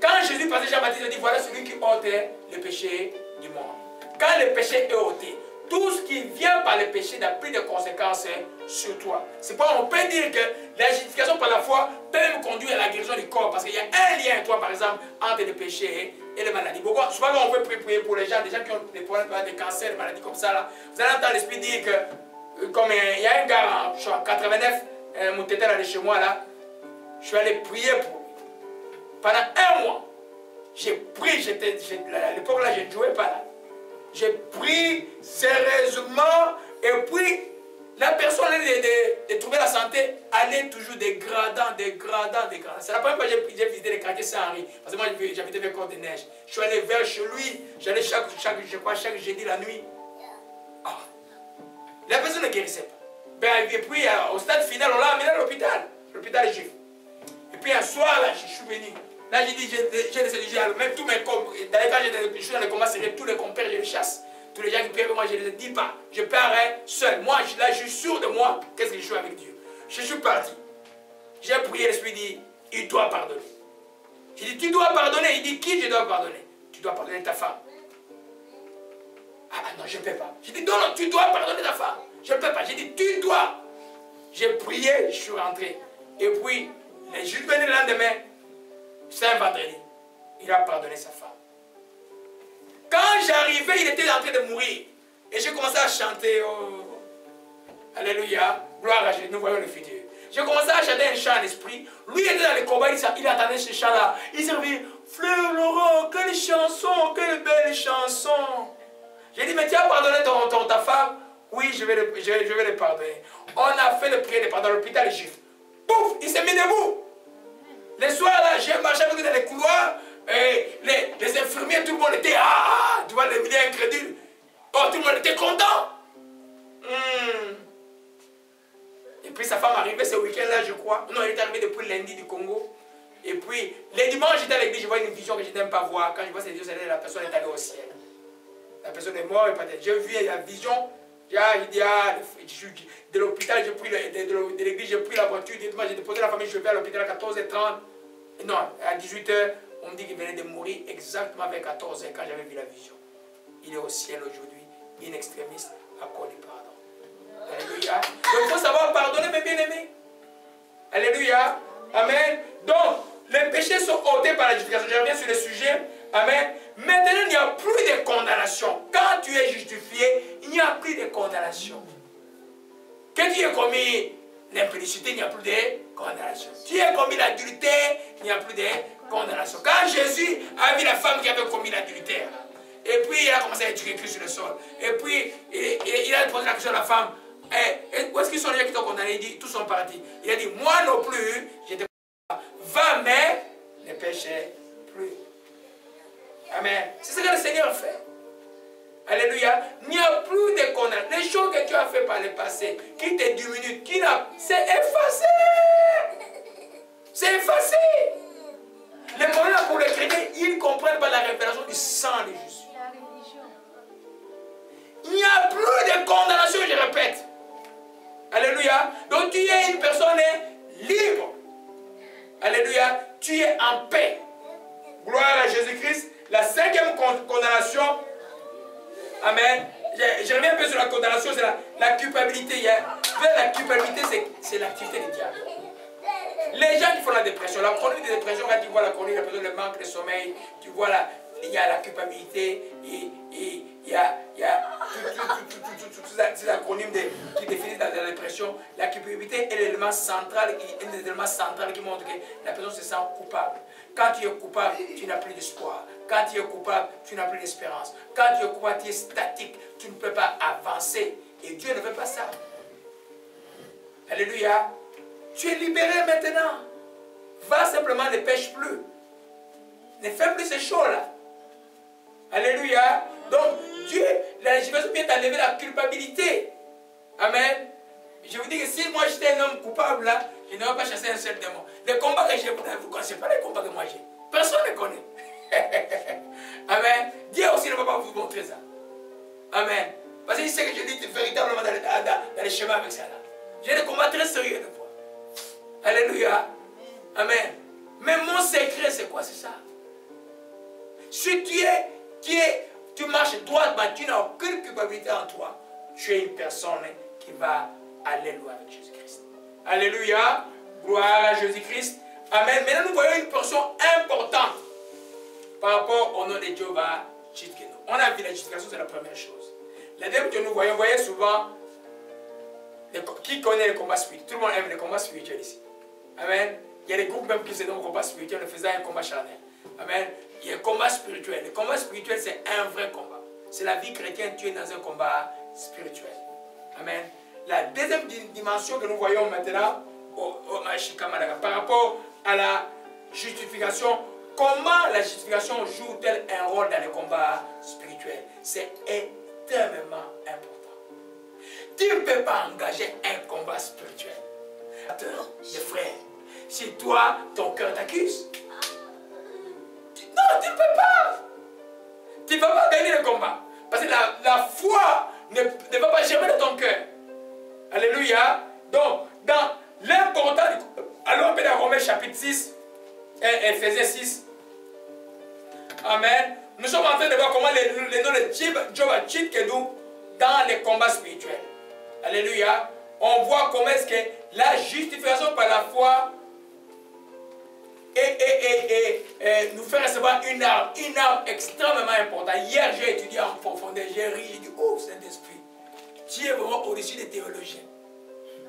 Quand Jésus passait Jean-Baptiste, il dit, voilà celui qui ôte le péché du monde. Quand le péché est ôté, tout ce qui vient par le péché n'a plus de conséquences sur toi. C'est pourquoi on peut dire que la justification par la foi peut même conduire à la guérison du corps. Parce qu'il y a un lien, toi par exemple, entre le péché et les maladies. Pourquoi? Souvent on peut prier pour les gens qui ont des problèmes, des cancers, des maladies comme ça. Là. Vous allez entendre l'Esprit dire que, comme il y a un gars en 89, mon tété là de chez moi là, je suis allé prier pour lui. Pendant un mois, j'ai prié, à l'époque là, je ne jouais pas là. J'ai pris sérieusement et puis la personne de trouver la santé allait toujours dégradant. C'est la première fois que j'ai visité les quartiers Saint-Henri. Parce que moi j'habitais vers Côte des Neiges. Je suis allé vers chez lui, j'allais chaque jeudi la nuit. Oh. La personne ne guérissait pas. Ben, et puis au stade final, on l'a amené à l'hôpital juif. Et puis un soir là, je suis venu. Là, j'ai dit, j'ai décidé, même tous mes compères, d'ailleurs, quand je suis dans les combats sérieux, tous les compères, je les chasse. Tous les gens qui prient, moi, je ne les dis pas. Je pars seul. Moi, là, je suis sûr de moi, qu'est-ce que je suis avec Dieu. Je suis parti. J'ai prié, l'Esprit dit, il doit pardonner. J'ai dit, tu dois pardonner. Il dit, qui je dois pardonner? Tu dois pardonner ta femme. Ah non, je ne peux pas. J'ai dit, non, tu dois pardonner ta femme. Je ne peux pas. J'ai dit, tu dois. J'ai prié, je suis rentré. Et puis, les jours venus le lendemain, c'est un vendredi. Il a pardonné sa femme. Quand j'arrivais, il était en train de mourir. Et j'ai commencé à chanter. Oh, alléluia. Gloire à Dieu. Nous voyons le futur. J'ai commencé à chanter un chant en esprit. Lui était dans les combats. Il entendait ce chant-là. Il s'est dit, Fleur Laurent, quelle chanson, quelle belle chanson. J'ai dit, mais tu as pardonné ta femme? Oui, je vais le pardonner. On a fait le prière de pardon à l'hôpital juif. Pouf, il s'est mis debout. Les soirs là, j'ai marché avec lui dans les couloirs, et les infirmiers, tout le monde était tu vois, les milliers incrédules. Oh, tout le monde était content. Et puis sa femme arrivait ce week-end-là, je crois. Non, elle est arrivée depuis lundi du Congo. Et puis, les dimanches, j'étais à l'église, je vois une vision que je n'aime pas voir. Quand je vois cette vision, la personne est allée au ciel. La personne est morte, j'ai vu la vision. J'ai dit, de l'hôpital, de l'église, j'ai pris la voiture, j'ai déposé la famille, je vais à l'hôpital à 14h30. Non, à 18h, on me dit qu'il venait de mourir exactement vers 14h quand j'avais vu la vision. Il est au ciel aujourd'hui, in extremis, à cause du pardon. Alléluia. Donc il faut savoir pardonner, mes bien-aimés. Alléluia. Amen. Donc, les péchés sont ôtés par la justification. Je reviens sur le sujet. Amen. Maintenant, il n'y a plus de condamnation. Quand tu es justifié, il n'y a plus de condamnation. Quand tu as commis l'impudicité, il n'y a plus de condamnation. Tu as commis l'adultère, il n'y a plus de condamnation. Quand Jésus a vu la femme qui avait commis l'adultère, et puis il a commencé à étudier Christ sur le sol, et puis il a posé la question à la femme, où est-ce qu'ils sont les gens qui t'ont condamné? Il dit, tous sont partis. Il a dit, moi non plus, j'étais pas. Va, mais ne péchez plus. Amen. C'est ce que le Seigneur fait. Alléluia. Il n'y a plus de condamnation. Les choses que tu as fait par le passé, qui te diminuent, c'est effacé. C'est effacé. Le problème pour les chrétiens, ils ne comprennent pas la révélation du sang de Jésus. Il n'y a plus de condamnation, je répète. Alléluia. Donc tu es une personne libre. Alléluia. Tu es en paix. Gloire à Jésus-Christ. La cinquième condamnation. Amen. Je reviens un peu sur la condamnation, c'est la culpabilité. La culpabilité, c'est l'activité du diable. Les gens qui font la dépression, la chronique de dépression, quand tu vois la chronique, le manque de sommeil, tu vois il y a la culpabilité, il y a ces acronymes qui définissent la dépression. La culpabilité est l'élément central, un des éléments centraux qui montre que la personne se sent coupable. Quand tu es coupable, tu n'as plus d'espoir. Quand tu es coupable, tu n'as plus d'espérance. Quand tu es coupable, tu es statique. Tu ne peux pas avancer. Et Dieu ne veut pas ça. Alléluia. Tu es libéré maintenant. Va simplement, ne pêche plus. Ne fais plus ces choses-là. Alléluia. Donc, Dieu, la législation vient t'enlever la culpabilité. Amen. Je vous dis que si moi j'étais un homme coupable, là, je n'aurais pas chassé un seul démon. Les combats que j'ai, vous ne connaissez pas les combats que moi j'ai. Personne ne connaît. Amen. Dieu aussi ne va pas vous montrer ça. Amen. Parce qu'il sait que je dis véritablement dans les chemins avec ça. Là. J'ai des combats très sérieux de fois. Alléluia. Amen. Mais mon secret, c'est quoi? C'est ça. Si tu marches droitement, tu n'as aucune culpabilité en toi. tu es une personne qui va aller loin avec Jésus-Christ. Alléluia. Gloire à Jésus-Christ. Amen. Maintenant, nous voyons une portion importante par rapport au nom de Jéhovah Tchidkeno. On a vu la justification, c'est la première chose. La deuxième que nous voyons, vous voyez souvent, qui connaît le combat spirituel? Tout le monde aime le combat spirituel ici. Amen. Il y a des groupes même qui se donnent au combat spirituel en faisant un combat charnel. Amen. Il y a un combat spirituel. Le combat spirituel, c'est un vrai combat. C'est la vie chrétienne, tu es dans un combat spirituel. Amen. La deuxième dimension que nous voyons maintenant, par rapport à la justification, comment la justification joue-t-elle un rôle dans le combat spirituel? C'est extrêmement important. Tu ne peux pas engager un combat spirituel. Mes frères, si toi, ton cœur t'accuse, non, tu ne peux pas. Tu ne vas pas gagner le combat. Parce que la foi ne va pas germer dans ton cœur. Alléluia. Donc, dans l'important, allons dans Romains chapitre 6, et Ephésiens 6. Amen. Nous sommes en train de voir comment les noms de Jéhovah Tchidkenu dans les combats spirituels. Alléluia. On voit comment est-ce que la justification par la foi et nous fait recevoir une arme extrêmement importante. Hier, j'ai étudié en profondeur, j'ai ri, j'ai dit, oh Saint-Esprit, tu es vraiment au-dessus des théologiens.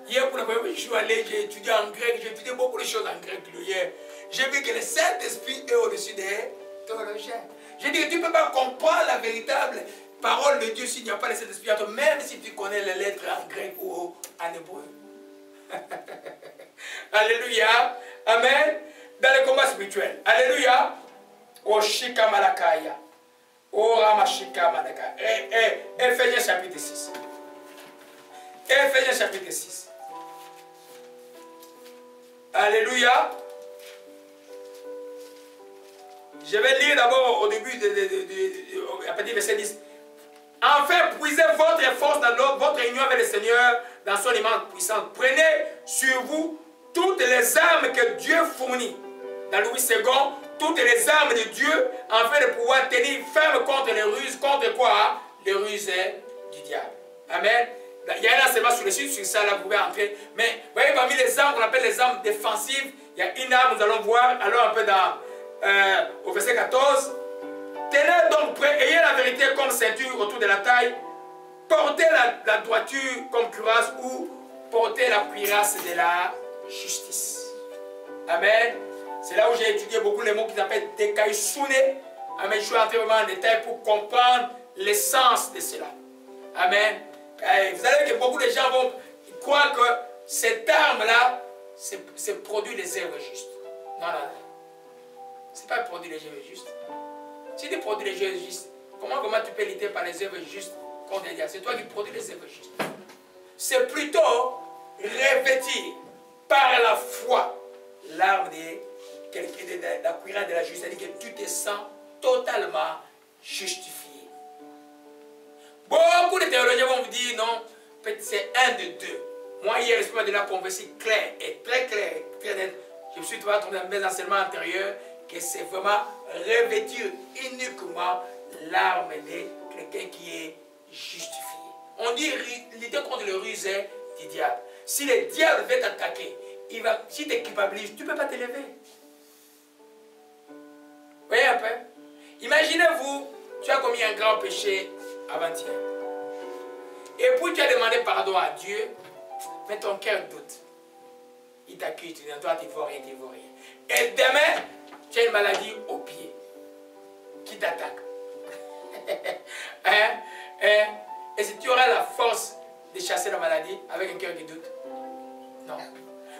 Hier, pour la première fois, je suis allé, j'ai étudié en grec, j'ai étudié beaucoup de choses en grec hier. J'ai vu que le Saint-Esprit est au-dessus des théologiens. J'ai dit que tu ne peux pas comprendre la véritable parole de Dieu s'il n'y a pas le Saint-Esprit, même si tu connais les lettres en grec ou en hébreu. Alléluia. Amen. Dans le combat spirituel. Alléluia. O Shika Malakaya. O Ramashika Malakaya. Ephésiens chapitre 6. Ephésiens chapitre 6. Alléluia. Je vais lire d'abord au début, à partir du verset 10. Enfin, puisez votre force dans votre union avec le Seigneur dans son immense puissance. Prenez sur vous toutes les armes que Dieu fournit. Dans Louis II, toutes les armes de Dieu afin de pouvoir tenir ferme contre les ruses. Contre quoi? Les ruses du diable. Amen. Il y a un enseignement sur le site, sur ça, là, vous pouvez entrer. Mais, vous voyez, parmi les armes qu'on appelle les armes défensives, il y a une arme, nous allons voir, allons un peu au verset 14. Tenez donc prêt, ayez la vérité comme ceinture autour de la taille, portez la droiture comme cuirasse ou portez la cuirasse de la justice. Amen. C'est là où j'ai étudié beaucoup les mots qui s'appellent Tekaïsoune. Amen. Je suis entré vraiment en détail pour comprendre l'essence de cela. Amen. Et vous savez que beaucoup de gens vont croire que cette arme-là, c'est produit des œuvres justes. Non, non, non. Ce n'est pas produit des œuvres justes. Si tu produis les œuvres justes, comment tu peux lutter par les œuvres justes contre les diables? C'est toi qui produis les œuvres justes. C'est plutôt revêtir par la foi l'arme de la cuirasse de la justice, c'est-à-dire que tu te sens totalement justifié. Beaucoup de théologiens vont vous dire non, c'est un de deux. Moi, hier, l'Esprit m'a donné la conversion claire et très claire, très nette. Je me suis trouvé dans mes enseignements antérieurs que c'est vraiment revêtir uniquement l'arme de quelqu'un qui est justifié. On dit lutter contre le ruse du diable. Si le diable veut t'attaquer, si tu culpabilises, tu ne peux pas te lever. Vous voyez un peu? Imaginez-vous, tu as commis un grand péché avant-hier. Et puis tu as demandé pardon à Dieu, mais ton cœur doute. Il t'accuse, tu dis, toi tu ne vois rien, tu ne vois rien. Et demain, tu as une maladie au pied qui t'attaque. Et si tu auras la force de chasser la maladie avec un cœur qui doute? Non.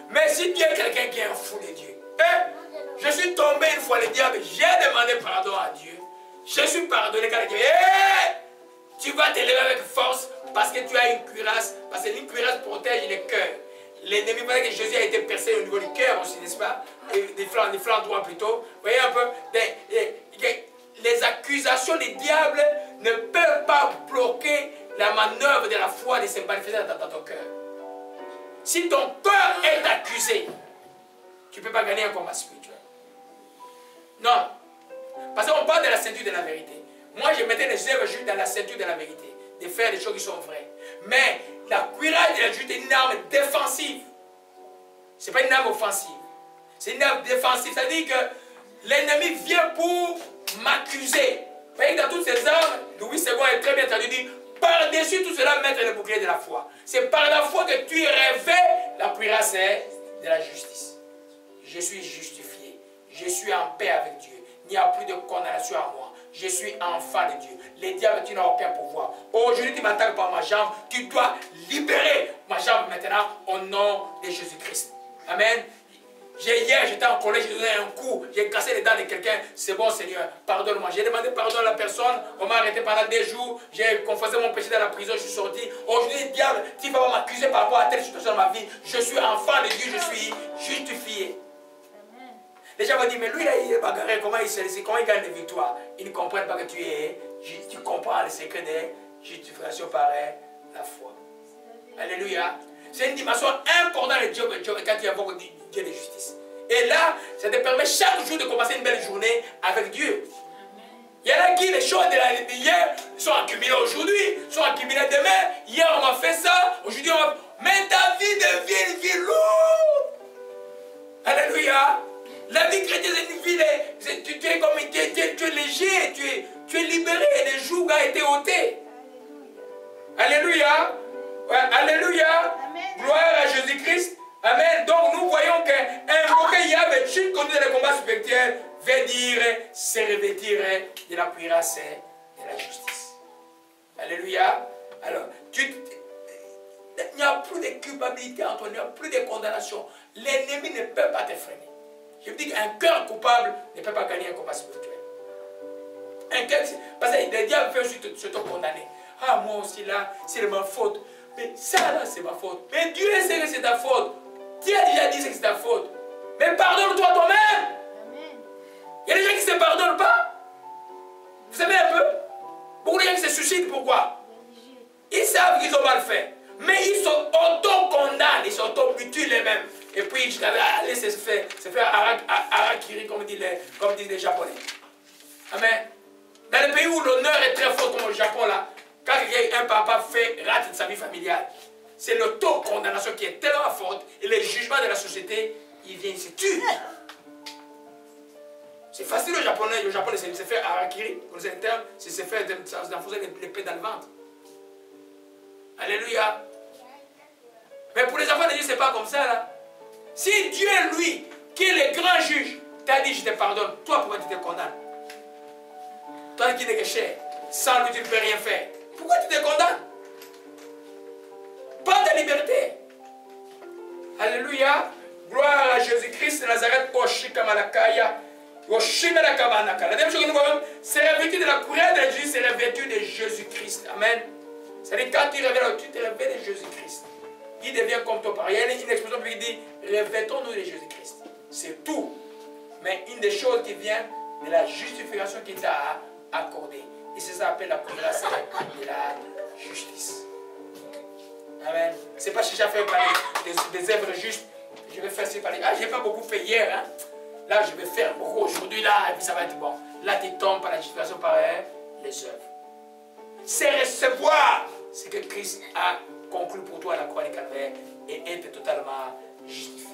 Mais si tu es quelqu'un qui est un fou de Dieu, je suis tombé une fois le diable, j'ai demandé pardon à Dieu, je suis pardonné quand Dieu tu vas te lever avec force parce que tu as une cuirasse, parce que une cuirasse protège le cœur. L'ennemi, parce que Jésus a été percé au niveau du cœur aussi, n'est-ce pas? Des flancs droits plutôt. Vous voyez un peu? Les accusations du diable ne peuvent pas bloquer la manœuvre de la foi de se manifester dans ton cœur. Si ton cœur est accusé, tu ne peux pas gagner un combat spirituel. Non. Parce qu'on parle de la ceinture de la vérité. Moi, je mettais les œuvres justes dans la ceinture de la vérité. De faire des choses qui sont vraies. Mais la cuirasse de la justice est une arme défensive. Ce n'est pas une arme offensive. C'est une arme défensive. C'est-à-dire que l'ennemi vient pour m'accuser. Vous voyez que dans toutes ces armes, Louis II est très bien traduit, dit par-dessus tout cela, mettre le bouclier de la foi. C'est par la foi que tu rêvais la cuirasse de la justice. Je suis justifié. Je suis en paix avec Dieu. Il n'y a plus de condamnation à moi. Je suis enfant de Dieu. Les diables, tu n'as aucun pouvoir. Aujourd'hui, tu m'attaques par ma jambe. Tu dois libérer ma jambe maintenant au nom de Jésus-Christ. Amen. Hier, j'étais en collège, j'ai donné un coup, j'ai cassé les dents de quelqu'un. C'est bon, Seigneur, pardonne-moi. J'ai demandé pardon à la personne. On m'a arrêté pendant des jours. J'ai confessé mon péché dans la prison, je suis sorti. Aujourd'hui, diable, tu ne vas pas m'accuser par rapport à telle situation dans ma vie. Je suis enfant de Dieu, je suis justifié. Les gens vont dire, mais lui, là, il est bagarré, comment il gagne des victoires? Ils ne comprennent pas que tu comprends le secret de justification par la foi. Alléluia. C'est une dimension importante de Dieu quand tu invoques Dieu de justice. Et là, ça te permet chaque jour de commencer une belle journée avec Dieu. Il y en a qui, les choses de hier sont accumulées aujourd'hui, sont accumulées demain. Hier, on m'a fait ça, aujourd'hui, on m'a... Mais ta vie devient une vie lourde. Alléluia. La vie chrétienne, c'est une vie, tu es comme, tu es léger, tu es libéré, les jougs ont été ôtés. Alléluia. Ouais, alléluia. Amen. Gloire à Jésus-Christ. Amen. Donc nous voyons qu'invoquer Yahweh, tu connais le combat spirituel, veut dire se revêtir de la cuirasse de la justice. Alléluia. Alors, il n'y a plus de culpabilité en toi, il n'y a plus de condamnation. L'ennemi ne peut pas te freiner. Je vous dis qu'un cœur coupable ne peut pas gagner un combat spirituel. Un cœur, parce que le diable veut se te condamner. Ah, moi aussi là, c'est de ma faute. Mais ça là, c'est ma faute. Mais Dieu sait que c'est ta faute. Dieu a déjà dit que c'est ta faute. Mais pardonne-toi toi-même. Il y a des gens qui ne se pardonnent pas. Vous savez un peu? Beaucoup de gens qui se suicident, pourquoi? Ils savent qu'ils ont mal fait. Mais ils sont auto-condamnés, ils s'auto-mutilent les-mêmes. Et puis ils disent, se faire harakiri, comme disent les Japonais. Amen. Dans les pays où l'honneur est très fort, comme le Japon là, quand un papa rate sa vie familiale, c'est l'auto-condamnation qui est tellement forte et les jugements de la société, ils viennent se tuer. C'est facile au Japonais c'est se faire harakiri, vous connaissez le terme, c'est se faire d'enfoncer l'épée dans le ventre. Alléluia. Mais pour les enfants de Dieu, ce n'est pas comme ça là. Si Dieu, lui, qui est le grand juge, t'a dit je te pardonne, toi pourquoi tu te condamnes? Toi qui es péché, sans lui tu ne peux rien faire. Pourquoi tu te condamnes? Pas de liberté. Alléluia. Gloire à Jésus-Christ de Nazareth. Oshikamalakaya. Oshimelakamanaka. La deuxième chose que nous voyons, c'est revêtu de la cuirasse de Jésus, c'est revêtu de Jésus-Christ. Amen. C'est-à-dire quand tu te revêts de Jésus-Christ, il devient comme ton père. Il y a une expression qui dit revêtons-nous de Jésus-Christ. C'est tout. Mais une des choses qui vient de la justification qu'il t'a accordée. Et c'est ça qu'on appelle la cuirasse de la justice. Amen. Ce n'est pas chercher à faire des œuvres justes. Je vais faire ces parler. Ah, je n'ai pas beaucoup fait hier. Hein. Là, je vais faire beaucoup aujourd'hui, là, et puis ça va être bon. Là, tu tombes par la justification par les œuvres. C'est recevoir ce que Christ a conclu pour toi à la croix du Calvaire et être totalement justifié.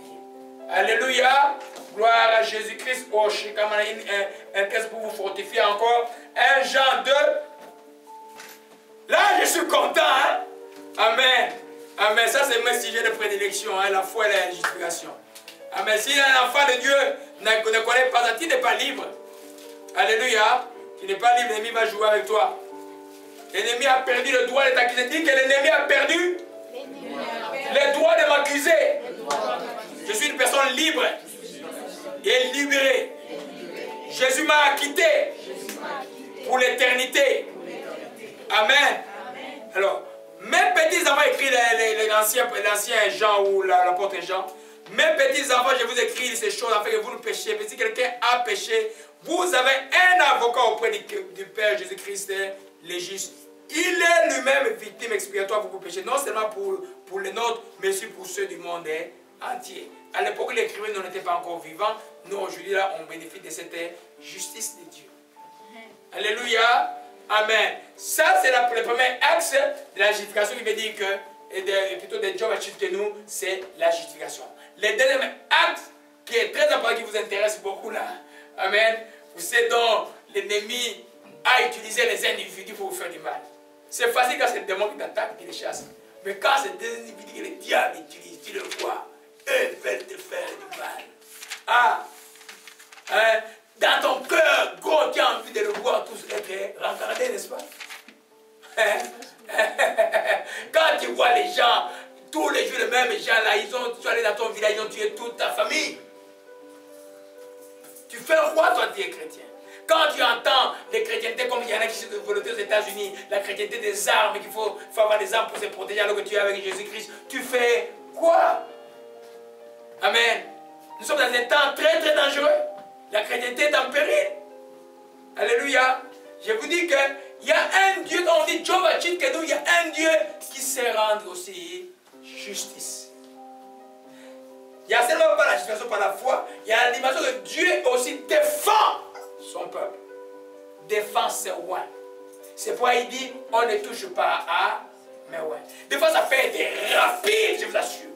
Alléluia. Gloire à Jésus-Christ. Oh, je suis un texte pour vous fortifier encore. 1 Jean 2. Là, je suis content. Hein? Amen. Amen. Ça, c'est mon sujet de prédilection. Hein? La foi et la justification. Amen. Si un enfant de Dieu ne connaît pas ça, tu n'es pas libre. Alléluia. Tu n'es pas libre. L'ennemi va jouer avec toi. L'ennemi a perdu le droit de t'accuser. Dis que l'ennemi a perdu le droit de m'accuser. Je suis une personne libre et libérée. Jésus m'a acquitté pour l'éternité. Amen. Alors, mes petits enfants, écrit l'ancien Jean ou l'apôtre Jean, mes petits enfants, je vous écris ces choses afin que vous ne péchiez. Mais si quelqu'un a péché, vous avez un avocat auprès du Père Jésus-Christ, le juste. Il est lui-même victime expiatoire pour vos péchés, non seulement pour les nôtres, mais aussi pour ceux du monde entier. À l'époque, les criminels n'étaient pas encore vivants. Nous, aujourd'hui, là, on bénéficie de cette justice de Dieu. Alléluia. Amen. Ça, c'est le premier axe de la justification qui veut dire que, plutôt de Job Achidkenu, c'est la justification. Le deuxième acte qui est très important, qui vous intéresse beaucoup là, amen, c'est dont l'ennemi a utilisé les individus pour vous faire du mal. C'est facile quand c'est le démon qui t'attaque, qui les chasse. Mais quand c'est des individus que le diable utilise, tu le vois, eux veulent te faire du mal. Ah, hein, dans ton cœur, gros, tu as envie de le voir tous être rencarnés, n'est-ce pas? Quand tu vois les gens, tous les jours, les mêmes gens là, ils sont allés dans ton village, ils ont tué toute ta famille. Tu fais quoi, toi, tu es chrétien? Quand tu entends les chrétientés, comme il y en a qui sont développés aux États-Unis, la chrétienté des armes, qu'il faut avoir des armes pour se protéger alors que tu es avec Jésus-Christ, tu fais quoi? Amen. Nous sommes dans un temps très très dangereux. La chrétienté est en péril. Alléluia. Je vous dis qu'il y a un Dieu, on dit Job Achidkenu, il y a un Dieu qui sait rendre aussi justice. Il n'y a seulement pas la justification par la foi, il y a la dimension que Dieu aussi défend son peuple. Défend ses oins. C'est pourquoi il dit, on ne touche pas à mes oins. Des fois ça peut être rapide, je vous assure.